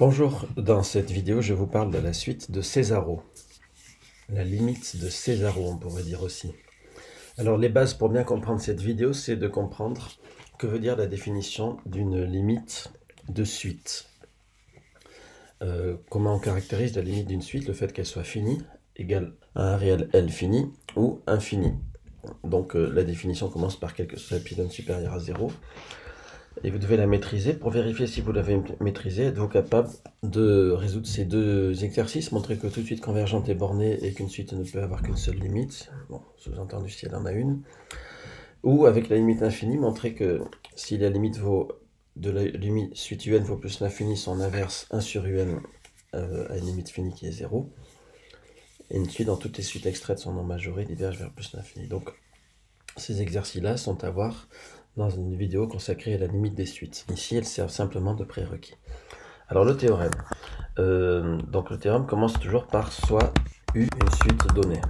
Bonjour, dans cette vidéo je vous parle de la suite de Césaro, la limite de Césaro on pourrait dire aussi. Alors les bases pour bien comprendre cette vidéo, c'est de comprendre que veut dire la définition d'une limite de suite. Comment on caractérise la limite d'une suite, le fait qu'elle soit finie, égale à un réel L fini ou infini. Donc la définition commence par quelque chose d'épsilon supérieur à 0. Et vous devez la maîtriser. Pour vérifier si vous l'avez maîtrisée, êtes-vous capable de résoudre ces deux exercices, montrer que toute suite convergente est bornée et qu'une suite ne peut avoir qu'une seule limite, bon, sous-entendu si elle en a une, ou avec la limite infinie, montrer que si la limite vaut de la limite suite un vaut plus l'infini, son inverse 1 sur un à une limite finie qui est 0, et une suite dans toutes les suites extraites son nom majoré diverge vers plus l'infini. Donc ces exercices-là sont à voir dans une vidéo consacrée à la limite des suites. Ici, elles servent simplement de prérequis. Alors le théorème. Donc le théorème commence toujours par soit U une suite donnée.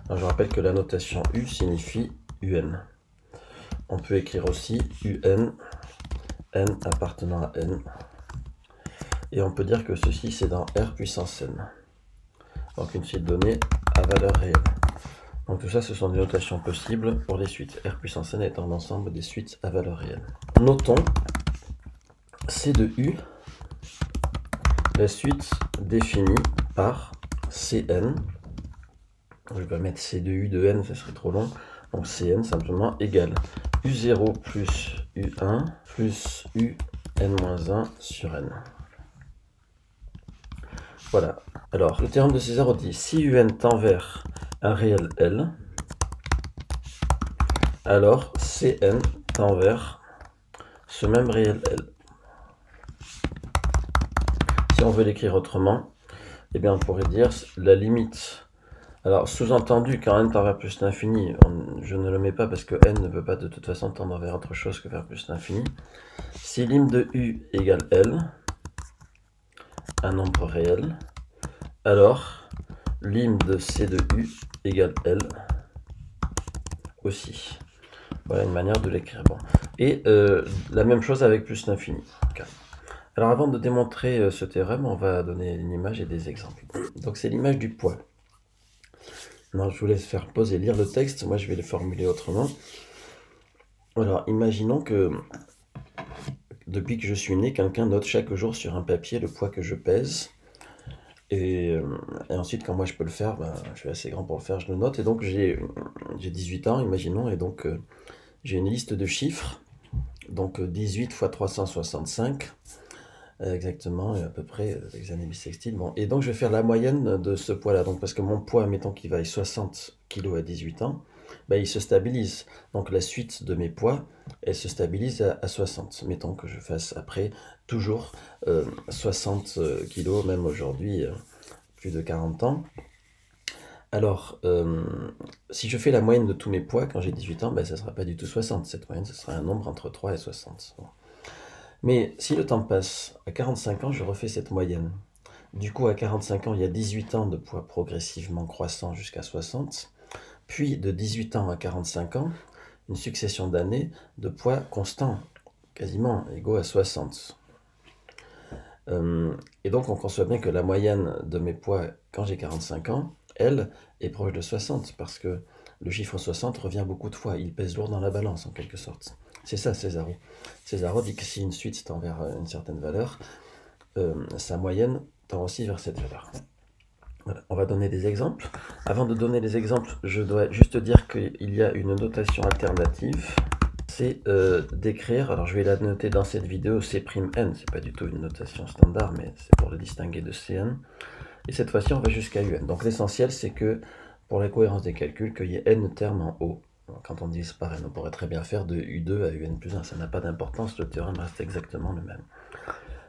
Alors, je rappelle que la notation U signifie UN. On peut écrire aussi UN, N appartenant à N. Et on peut dire que ceci c'est dans R puissance N. Donc une suite donnée à valeur réelle. Donc tout ça, ce sont des notations possibles pour les suites. R puissance n étant l'ensemble des suites à valeur réelle. Notons C de U, la suite définie par Cn. Je vais mettre C de U de n, ça serait trop long. Donc Cn simplement égale U0 plus U1 plus UN-1 sur n. Voilà. Alors, le théorème de Césaro dit si UN tend vers un réel L, alors Cn tend vers ce même réel L. Si on veut l'écrire autrement, eh bien on pourrait dire la limite. Alors sous-entendu, quand n tend vers plus l'infini, je ne le mets pas parce que n ne peut pas de toute façon tendre vers autre chose que vers plus l'infini. Si lim de U égale L, un nombre réel, alors lim de C de U égale L aussi. Voilà une manière de l'écrire. Bon. Et la même chose avec plus l'infini. Okay. Alors avant de démontrer ce théorème, on va donner une image et des exemples. Donc c'est l'image du poids. Alors, je vous laisse faire pause et lire le texte. Moi je vais le formuler autrement. Alors imaginons que depuis que je suis né, quelqu'un note chaque jour sur un papier le poids que je pèse. Et ensuite, quand moi je peux le faire, ben, je suis assez grand pour le faire, je le note. Et donc j'ai 18 ans, imaginons, et donc j'ai une liste de chiffres. Donc 18 fois 365, exactement, et à peu près les années bissextiles. Bon, et donc je vais faire la moyenne de ce poids-là. Donc parce que mon poids, mettons qu'il vaille 60 kg à 18 ans, ben, il se stabilise. Donc la suite de mes poids, elle se stabilise à 60. Mettons que je fasse après toujours 60 kg, même aujourd'hui, plus de 40 ans. Alors, si je fais la moyenne de tous mes poids quand j'ai 18 ans, ben, ça ne sera pas du tout 60. Cette moyenne, ce sera un nombre entre 3 et 60. Bon. Mais si le temps passe, à 45 ans, je refais cette moyenne. Du coup, à 45 ans, il y a 18 ans de poids progressivement croissant jusqu'à 60. Puis, de 18 ans à 45 ans, une succession d'années de poids constant, quasiment égaux à 60. Et donc, on conçoit bien que la moyenne de mes poids quand j'ai 45 ans, elle, est proche de 60, parce que le chiffre 60 revient beaucoup de fois. Il pèse lourd dans la balance, en quelque sorte. C'est ça, Césaro. Césaro dit que si une suite tend vers une certaine valeur, sa moyenne tend aussi vers cette valeur. Voilà. On va donner des exemples. Avant de donner les exemples, je dois juste dire qu'il y a une notation alternative. C'est d'écrire, alors je vais la noter dans cette vidéo, C'N, c'est pas du tout une notation standard, mais c'est pour le distinguer de Cn. Et cette fois-ci, on va jusqu'à Un. Donc l'essentiel, c'est que, pour la cohérence des calculs, qu'il y ait n termes en haut. Quand on divise par n, on pourrait très bien faire de U2 à Un plus 1, ça n'a pas d'importance, le théorème reste exactement le même.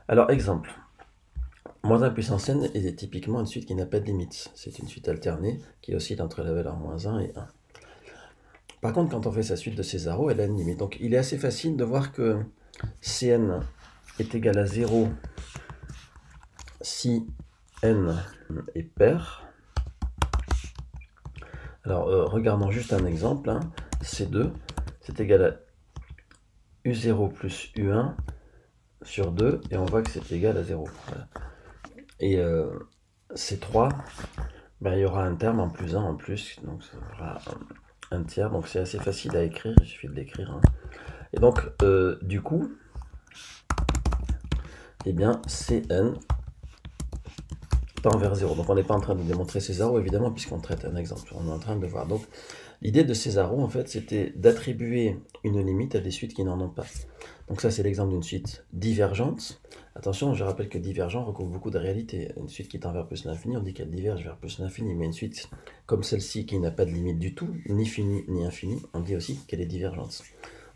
Alors, exemple. Moins 1 puissance n est typiquement une suite qui n'a pas de limite. C'est une suite alternée qui oscille entre la valeur moins 1 et 1. Par contre, quand on fait sa suite de Césaro, elle a une limite. Donc il est assez facile de voir que Cn est égal à 0 si n est pair, alors regardons juste un exemple, hein. C2 c'est égal à U0 plus U1 sur 2, et on voit que c'est égal à 0. Voilà. Et C3, ben, il y aura un terme en plus 1 en plus, donc ça fera un tiers, donc c'est assez facile à écrire, il suffit de l'écrire. Hein. Et donc, du coup, eh bien, Cn tend vers 0. Donc on n'est pas en train de démontrer Césaro, évidemment, puisqu'on traite un exemple. On est en train de voir. Donc l'idée de Césaro, en fait, c'était d'attribuer une limite à des suites qui n'en ont pas. Donc ça, c'est l'exemple d'une suite divergente. Attention, je rappelle que divergent recouvre beaucoup de réalités. Une suite qui tend vers plus l'infini, on dit qu'elle diverge vers plus l'infini. Mais une suite comme celle-ci, qui n'a pas de limite du tout, ni finie ni infinie, on dit aussi qu'elle est divergente.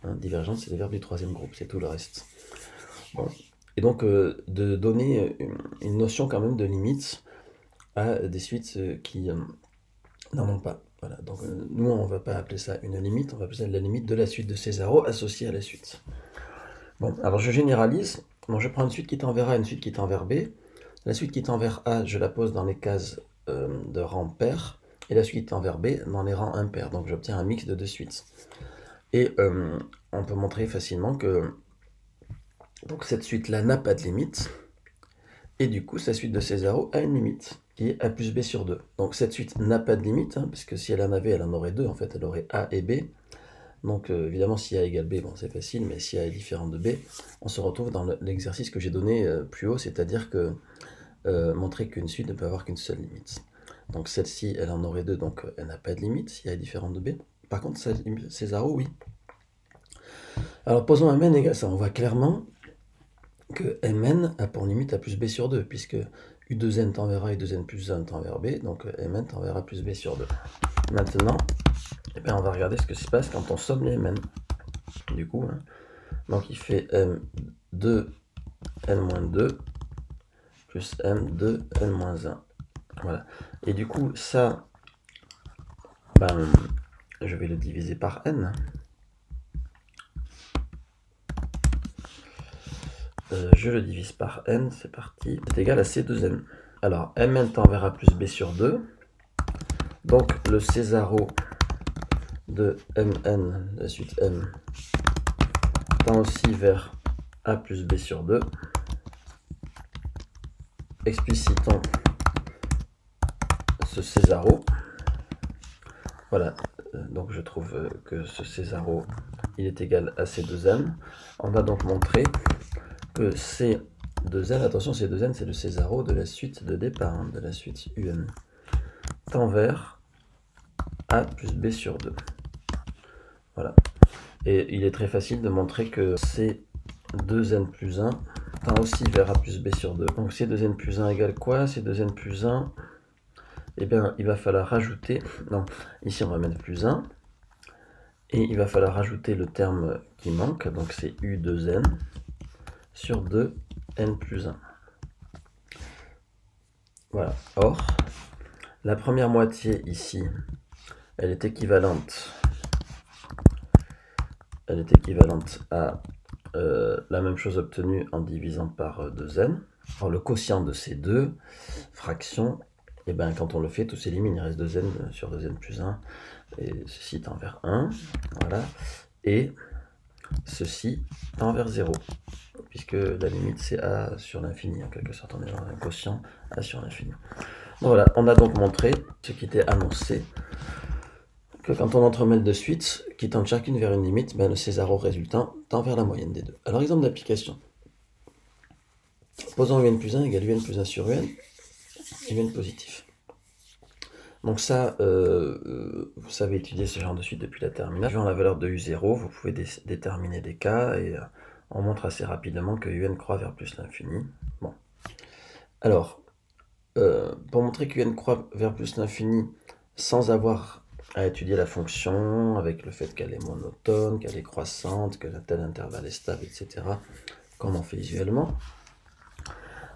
Hein, divergente, c'est le verbe du troisième groupe, c'est tout le reste. Bon. Et donc, de donner une notion quand même de limite à des suites qui n'en ont pas. Voilà. Donc, nous, on ne va pas appeler ça une limite, on va appeler ça la limite de la suite de Césaro associée à la suite. Bon, alors je généralise. Donc, je prends une suite qui tend vers A et une suite qui tend vers B. La suite qui tend vers A, je la pose dans les cases de rang pair, et la suite qui tend vers B dans les rangs impairs. Donc, j'obtiens un mix de deux suites. Et on peut montrer facilement que donc cette suite-là n'a pas de limite, et du coup, sa suite de Césaro a une limite, qui est A plus B sur 2. Donc cette suite n'a pas de limite, hein, parce que si elle en avait, elle en aurait deux, en fait, elle aurait A et B. Donc évidemment, si A égale B, bon, c'est facile, mais si A est différent de B, on se retrouve dans l'exercice que j'ai donné plus haut, c'est-à-dire que montrer qu'une suite ne peut avoir qu'une seule limite. Donc celle-ci, elle en aurait deux, donc elle n'a pas de limite, si A est différent de B. Par contre, Césaro, oui. Alors posons Mn égale ça, on voit clairement que Mn a pour limite A plus B sur 2, puisque U2n tend vers A et U2n plus 1 tend vers B, donc Mn tend vers A plus B sur 2. Maintenant, eh bien, on va regarder ce que se passe quand on somme les Mn. Du coup, hein, donc il fait M2, N-2, plus M2, N-1. Voilà. Et du coup, ça, ben, je vais le diviser par N. Je le divise par n, c'est parti. C'est égal à C2n. Alors, Mn tend vers A plus B sur 2. Donc, le Césaro de Mn, la suite M, tend aussi vers A plus B sur 2. Explicitons ce Césaro. Voilà, donc je trouve que ce Césaro, il est égal à C2n. On a donc montré que C2n, attention, C2n, c'est le Césaro de la suite de départ, hein, de la suite UN, tend vers A plus B sur 2. Voilà. Et il est très facile de montrer que C2n plus 1 tend aussi vers A plus B sur 2. Donc C2n plus 1 égale quoi? C2n plus 1, eh bien, il va falloir rajouter, non, ici on va mettre plus 1, et il va falloir rajouter le terme qui manque, donc c'est U2n sur 2 n plus 1. Voilà. Or, la première moitié ici, elle est équivalente à la même chose obtenue en divisant par 2n. Alors le quotient de ces deux fractions, et ben quand on le fait, tout s'élimine, il reste 2n sur 2n plus 1, et ceci tend vers 1, voilà, et ceci tend vers 0, puisque la limite c'est A sur l'infini, en quelque sorte, on est dans un quotient A sur l'infini. Voilà, on a donc montré ce qui était annoncé, que quand on entremêle deux suites qui tendent chacune vers une limite, ben le Césaro résultant tend vers la moyenne des deux. Alors exemple d'application. Posons un plus 1 égale un plus 1 sur un, et un positif. Donc ça, vous savez étudier ce genre de suite depuis la terminale. Suivant la valeur de U0, vous pouvez déterminer des cas, et on montre assez rapidement que UN croît vers plus l'infini. Bon. Alors, pour montrer que UN croît vers plus l'infini sans avoir à étudier la fonction, avec le fait qu'elle est monotone, qu'elle est croissante, que tel intervalle est stable, etc., comme on fait visuellement,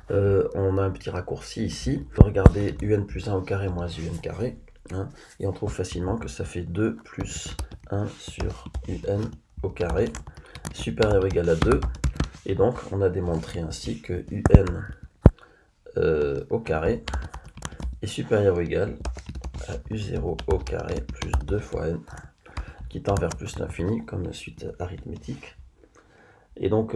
on a un petit raccourci ici. On peut regarder un plus 1 au carré moins un carré, hein, et on trouve facilement que ça fait 2 plus 1 sur un au carré, supérieur ou égal à 2. Et donc, on a démontré ainsi que un au carré est supérieur ou égal à U0 au carré plus 2 fois n, qui tend vers plus l'infini, comme suite arithmétique. Et donc,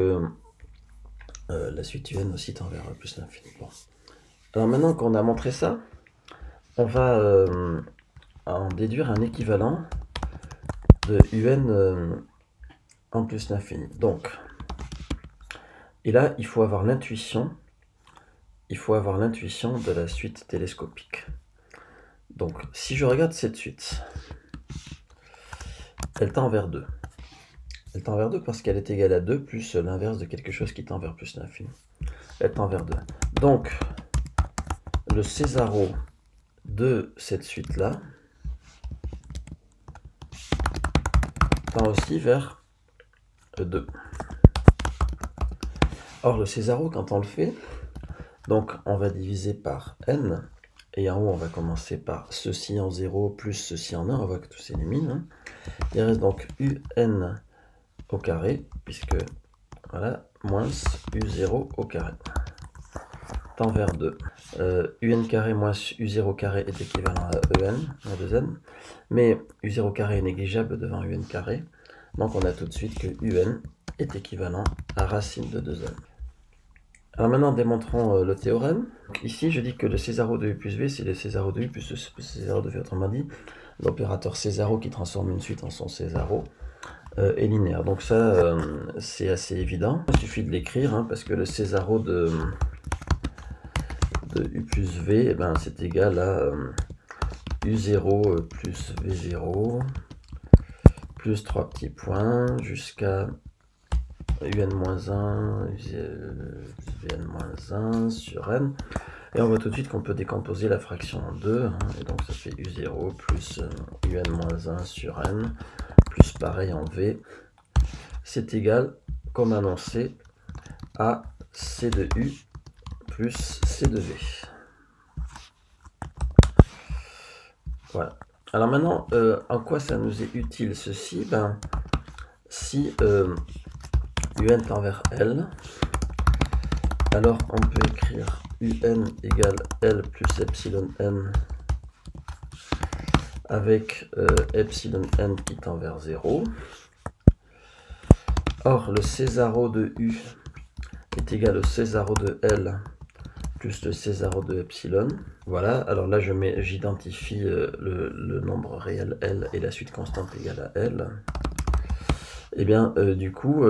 la suite UN aussi tend vers plus l'infini. Bon. Alors maintenant qu'on a montré ça, on va en déduire un équivalent de UN en plus l'infini. Donc, et là, il faut avoir l'intuition. Il faut avoir l'intuition de la suite télescopique. Donc, si je regarde cette suite, elle tend vers 2. Elle tend vers 2 parce qu'elle est égale à 2 plus l'inverse de quelque chose qui tend vers plus l'infini. Elle tend vers 2. Donc, le Césaro de cette suite-là tend aussi vers 2. Or, le Césaro, quand on le fait, donc on va diviser par n, et en haut, on va commencer par ceci en 0 plus ceci en 1, on voit que tout s'élimine. Hein. Il reste donc un au carré, puisque, voilà, moins u0 au carré, tend vers 2. Un carré moins u0 carré est équivalent à en, à 2n, mais u0 carré est négligeable devant un carré, donc on a tout de suite que un est équivalent à racine de 2n. Alors maintenant, démontrons le théorème. Ici, je dis que le Césaro de U plus V, c'est le Césaro de U plus le Césaro de V. Autrement dit, l'opérateur Césaro qui transforme une suite en son Césaro est linéaire. Donc ça, c'est assez évident. Il suffit de l'écrire, hein, parce que le Césaro de U plus V, eh ben, c'est égal à U0 plus V0 plus 3 petits points jusqu'à un-1, vn-1 sur n. Et on voit tout de suite qu'on peut décomposer la fraction en 2. Hein, et donc ça fait u0 plus un-1 sur n, plus pareil en v. C'est égal, comme annoncé, à c de u plus c de v. Voilà. Alors maintenant, en quoi ça nous est utile ceci? Ben, si un tend vers L, alors on peut écrire un égale L plus epsilon n avec epsilon n qui tend vers 0. Or, le Césaro de U est égal au Césaro de L plus le Césaro de epsilon. Voilà, alors là j'identifie le nombre réel L et la suite constante égale à L. Et bien, du coup,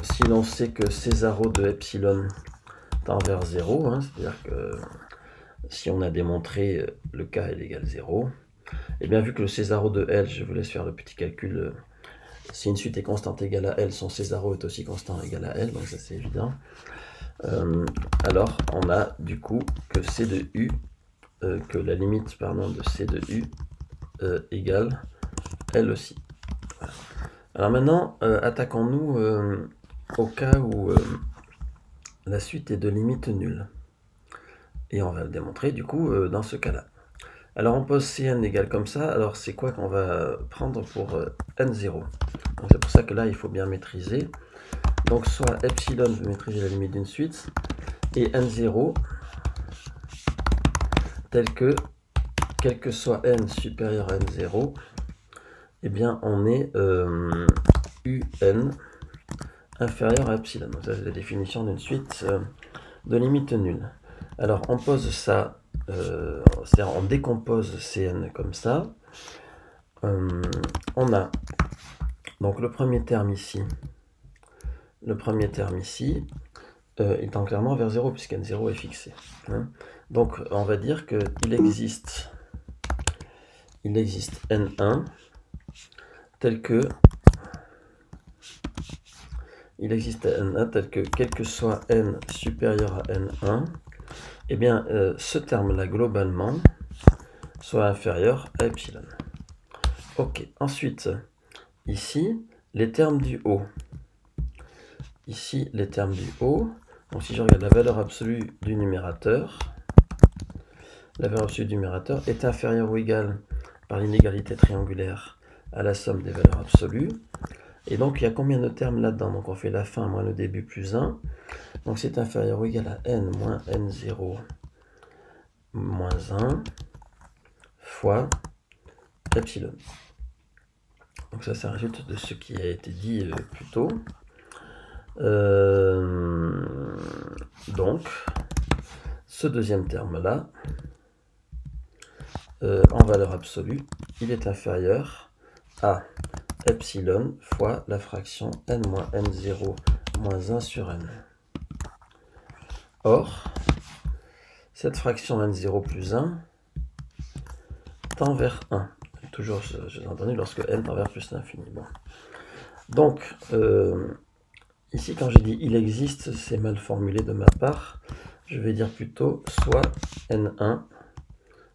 si l'on sait que Césaro de epsilon tend vers 0, hein, c'est-à-dire que si on a démontré le k est égal à 0, et bien vu que le Césaro de L, je vous laisse faire le petit calcul, si une suite est constante égale à L, son Césaro est aussi constant égal à L, donc ça c'est évident. Alors on a du coup que C de U, que la limite pardon, de C de U égale L aussi. Voilà. Alors maintenant, attaquons-nous au cas où la suite est de limite nulle. Et on va le démontrer du coup dans ce cas-là. Alors on pose Cn égale comme ça, alors c'est quoi qu'on va prendre pour n0? C'est pour ça que là il faut bien maîtriser. Donc soit epsilon veut maîtriser la limite d'une suite, et n0 tel que, quel que soit n supérieur à n0, eh bien on est un inférieur à epsilon. Donc ça c'est la définition d'une suite de limite nulle. Alors on pose ça, c'est-à-dire on décompose Cn comme ça. On a donc le premier terme ici. Le premier terme ici, il tend clairement vers 0 puisque n0 est fixé. Hein. Donc on va dire qu'il existe n1 tel que quel que soit n supérieur à n1, eh bien ce terme-là globalement soit inférieur à epsilon. Ok, ensuite, ici, les termes du haut. Ici, les termes du haut. Donc si je regarde la valeur absolue du numérateur, la valeur absolue du numérateur est inférieure ou égale par l'inégalité triangulaire à la somme des valeurs absolues. Et donc, il y a combien de termes là-dedans? Donc, on fait la fin moins le début plus 1. Donc, c'est inférieur ou égal à n moins n0 moins 1 fois epsilon. Donc, ça résulte de ce qui a été dit plus tôt. Donc, ce deuxième terme-là, en valeur absolue, il est inférieur à epsilon fois la fraction n moins n0 moins 1 sur n. Or, cette fraction n0 plus 1 tend vers 1. Toujours, j'ai entendu, lorsque n tend vers plus l'infini. Bon. Donc, ici, quand j'ai dit il existe, c'est mal formulé de ma part. Je vais dire plutôt soit n1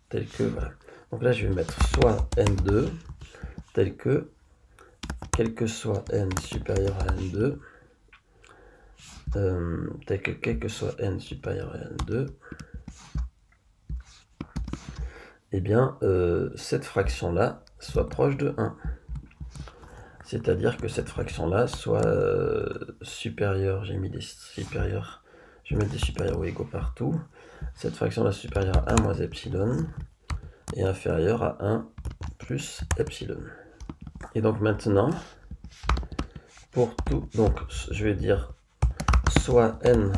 tel que, voilà. Donc là, je vais mettre soit n2 tel que, quel que soit n supérieur à n2, tel que quel que soit n supérieur à n2, eh bien, cette fraction-là soit proche de 1. C'est-à-dire que cette fraction-là soit supérieure, j'ai mis des supérieurs, je vais mettre des supérieurs ou égaux partout. Cette fraction-là supérieure à 1 moins epsilon et inférieure à 1 plus epsilon. Et donc maintenant, pour tout, donc je vais dire soit n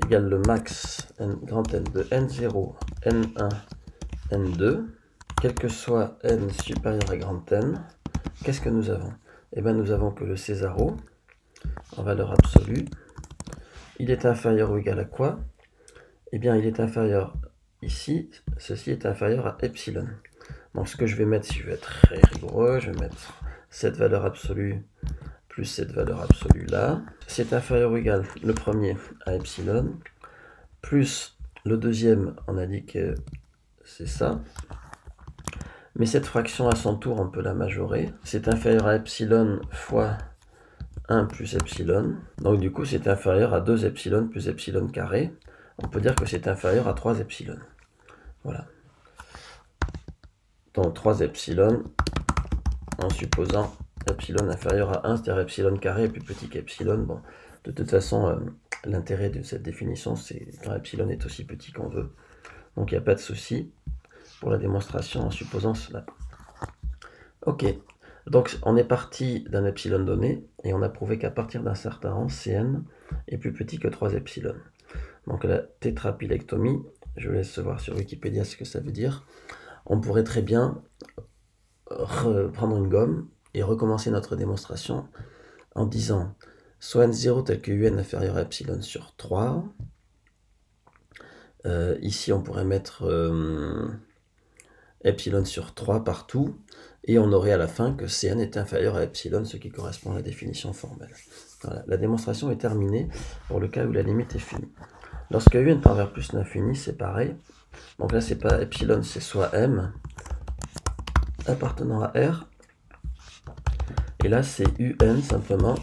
égale le max n, grand N de n0, n1, n2, quel que soit n supérieur à grand N, qu'est-ce que nous avons? Eh bien, nous avons que le Césaro, en valeur absolue, il est inférieur ou égal à quoi? Eh bien, il est inférieur ici, ceci est inférieur à epsilon. Donc, ce que je vais mettre, si je veux être très rigoureux, je vais mettre cette valeur absolue plus cette valeur absolue là. C'est inférieur ou égal, le premier, à epsilon, plus le deuxième, on a dit que c'est ça. Mais cette fraction à son tour, on peut la majorer. C'est inférieur à epsilon fois 1 plus epsilon. Donc du coup, c'est inférieur à 2 epsilon plus epsilon carré. On peut dire que c'est inférieur à 3 epsilon. Voilà. Donc 3 epsilon en supposant epsilon inférieur à 1, c'est-à-dire epsilon carré est plus petit qu'epsilon. Bon, de toute façon, l'intérêt de cette définition, c'est quand epsilon est aussi petit qu'on veut. Donc il n'y a pas de souci pour la démonstration en supposant cela. Ok, donc on est parti d'un epsilon donné, et on a prouvé qu'à partir d'un certain rang, Cn est plus petit que 3 epsilon. Donc la tétrapilectomie, je vous laisse voir sur Wikipédia ce que ça veut dire. On pourrait très bien prendre une gomme et recommencer notre démonstration en disant soit n0 tel que un inférieur à epsilon sur 3. Ici, on pourrait mettre epsilon sur 3 partout, et on aurait à la fin que Cn est inférieur à epsilon, ce qui correspond à la définition formelle. Voilà, la démonstration est terminée pour le cas où la limite est finie. Lorsque un tend vers plus l'infini, c'est pareil. Donc là, c'est pas epsilon, c'est soit m appartenant à R. Et là, c'est un simplement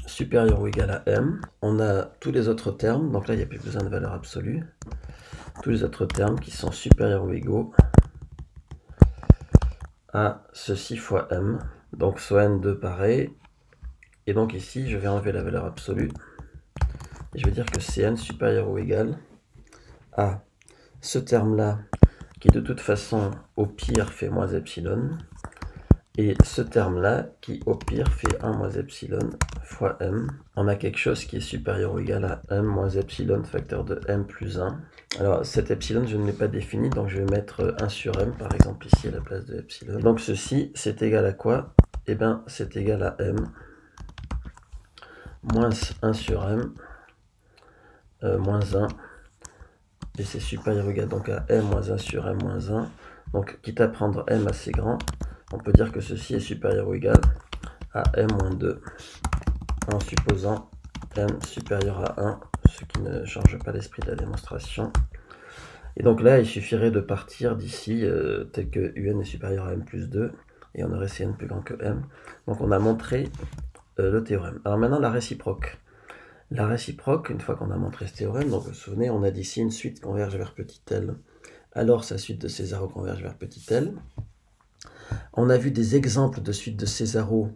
supérieur ou égal à m. On a tous les autres termes, donc là, il n'y a plus besoin de valeur absolue. Tous les autres termes qui sont supérieurs ou égaux à ceci fois m. Donc soit n2 pareil. Et donc ici, je vais enlever la valeur absolue. Et je vais dire que Cn supérieur ou égal à ce terme-là, qui de toute façon, au pire, fait moins epsilon. Et ce terme-là, qui au pire fait 1 moins epsilon fois m. On a quelque chose qui est supérieur ou égal à m moins epsilon facteur de m plus 1. Alors cet epsilon, je ne l'ai pas défini, donc je vais mettre 1 sur m, par exemple, ici à la place de epsilon. Donc ceci, c'est égal à quoi? Eh bien, c'est égal à m moins 1 sur m moins 1. Et c'est supérieur ou égal donc à m moins 1 sur m moins 1. Donc, quitte à prendre m assez grand, on peut dire que ceci est supérieur ou égal à m-2, en supposant m supérieur à 1, ce qui ne change pas l'esprit de la démonstration. Et donc là, il suffirait de partir d'ici, tel que un est supérieur à m plus 2, et on aurait Cn plus grand que m. Donc on a montré le théorème. Alors maintenant, la réciproque. La réciproque, une fois qu'on a montré ce théorème, donc vous vous souvenez, on a dit si une suite converge vers petit l, alors sa suite de Césaro converge vers petit l. On a vu des exemples de suites de Césaro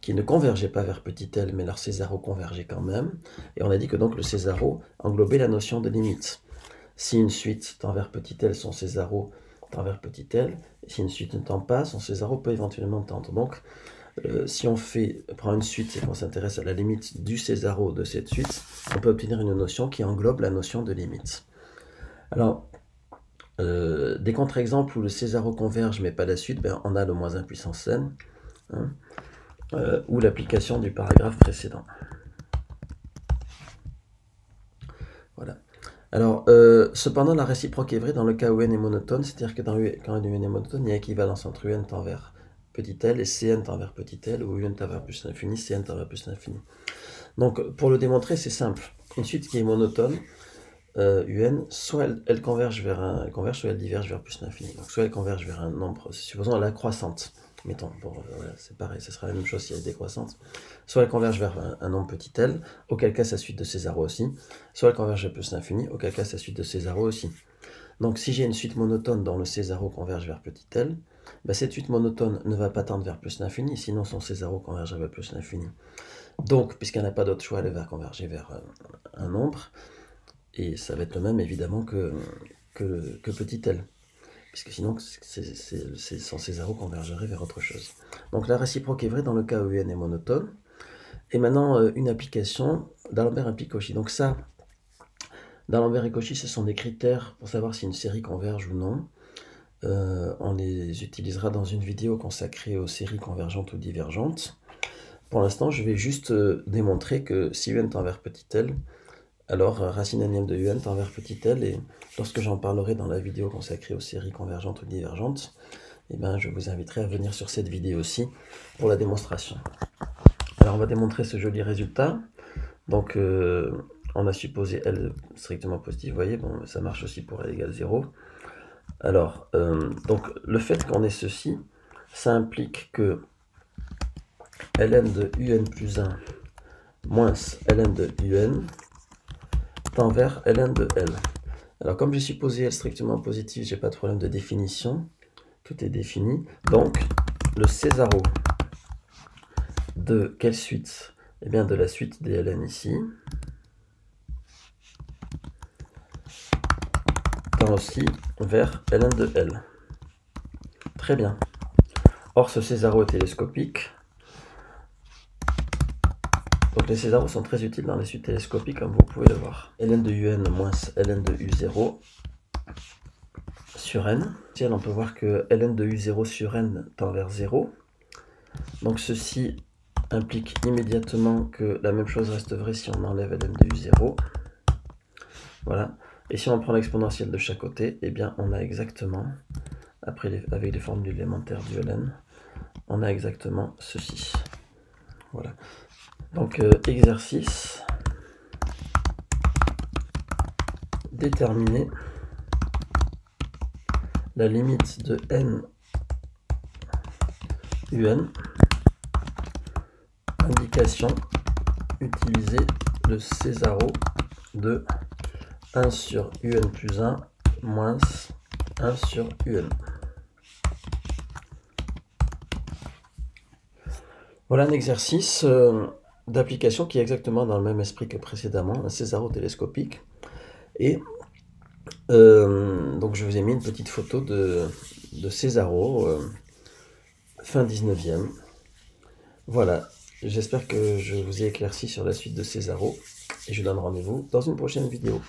qui ne convergeaient pas vers petit l, mais leur Césaro convergeait quand même. Et on a dit que donc le Césaro englobait la notion de limite. Si une suite tend vers petit l, son Césaro tend vers petit l. Et si une suite ne tend pas, son Césaro peut éventuellement tendre. Donc, si on prend une suite et qu'on s'intéresse à la limite du Césaro de cette suite, on peut obtenir une notion qui englobe la notion de limite. Alors, des contre-exemples où le Césaro converge mais pas la suite, ben, on a le moins 1 puissance n, hein, ou l'application du paragraphe précédent. Voilà. Alors, cependant, la réciproque est vraie dans le cas où n est monotone, c'est-à-dire que quand n est monotone, il y a équivalence entre un tend vers petit l et Cn tend vers petit l, ou un tend vers plus l'infini, Cn tend vers plus l'infini. Donc, pour le démontrer, c'est simple. Une suite qui est monotone, un, soit elle converge soit elle diverge vers plus l'infini. Donc, soit elle converge vers un nombre, supposons elle est croissante. Mettons, voilà, c'est pareil, ce sera la même chose si elle est décroissante. Soit elle converge vers un nombre petit l, auquel cas sa suite de Césaro aussi. Soit elle converge vers plus l'infini, auquel cas sa suite de Césaro aussi. Donc si j'ai une suite monotone dont le Césaro converge vers petit l, ben cette suite monotone ne va pas tendre vers plus l'infini, sinon son Césaro converge vers plus l'infini. Donc, puisqu'elle n'a pas d'autre choix, elle va converger vers un nombre, et ça va être le même évidemment que petit l. Puisque sinon, son Césaro convergerait vers autre chose. Donc la réciproque est vraie dans le cas où n est monotone. Et maintenant, une application d'Alembert et Cauchy. Donc ça, d'Alembert et Cauchy, ce sont des critères pour savoir si une série converge ou non. On les utilisera dans une vidéo consacrée aux séries convergentes ou divergentes. Pour l'instant, je vais juste démontrer que si un tend vers petit l, alors racine énième de un tend vers petit l, et lorsque j'en parlerai dans la vidéo consacrée aux séries convergentes ou divergentes, eh ben, je vous inviterai à venir sur cette vidéo aussi pour la démonstration. Alors on va démontrer ce joli résultat. Donc on a supposé L strictement positif, vous voyez, bon, ça marche aussi pour L égale 0. Alors, donc le fait qu'on ait ceci, ça implique que ln de un plus 1 moins ln de un tend vers ln de L. Alors comme j'ai supposé L strictement positif, j'ai pas de problème de définition, tout est défini. Donc le Césaro de quelle suite? Eh bien de la suite des ln ici, tend aussi vers ln de L. Très bien. Or ce Césaro est télescopique. Donc les Césaros sont très utiles dans les suites télescopiques, comme vous pouvez le voir. ln de un moins ln de u0 sur n. Ici, on peut voir que ln de u0 sur n tend vers 0. Donc ceci implique immédiatement que la même chose reste vraie si on enlève ln de u0. Voilà. Et si on prend l'exponentielle de chaque côté, eh bien on a exactement, après avec les formules élémentaires du ln, on a exactement ceci. Voilà. Donc exercice, déterminer la limite de n un, indication, utiliser le Césaro de 1 sur un plus 1 moins 1 sur un. Voilà un exercice d'application qui est exactement dans le même esprit que précédemment, un Césaro télescopique. Et donc je vous ai mis une petite photo de Césaro, fin 19e. Voilà, j'espère que je vous ai éclairci sur la suite de Césaro, et je vous donne rendez-vous dans une prochaine vidéo.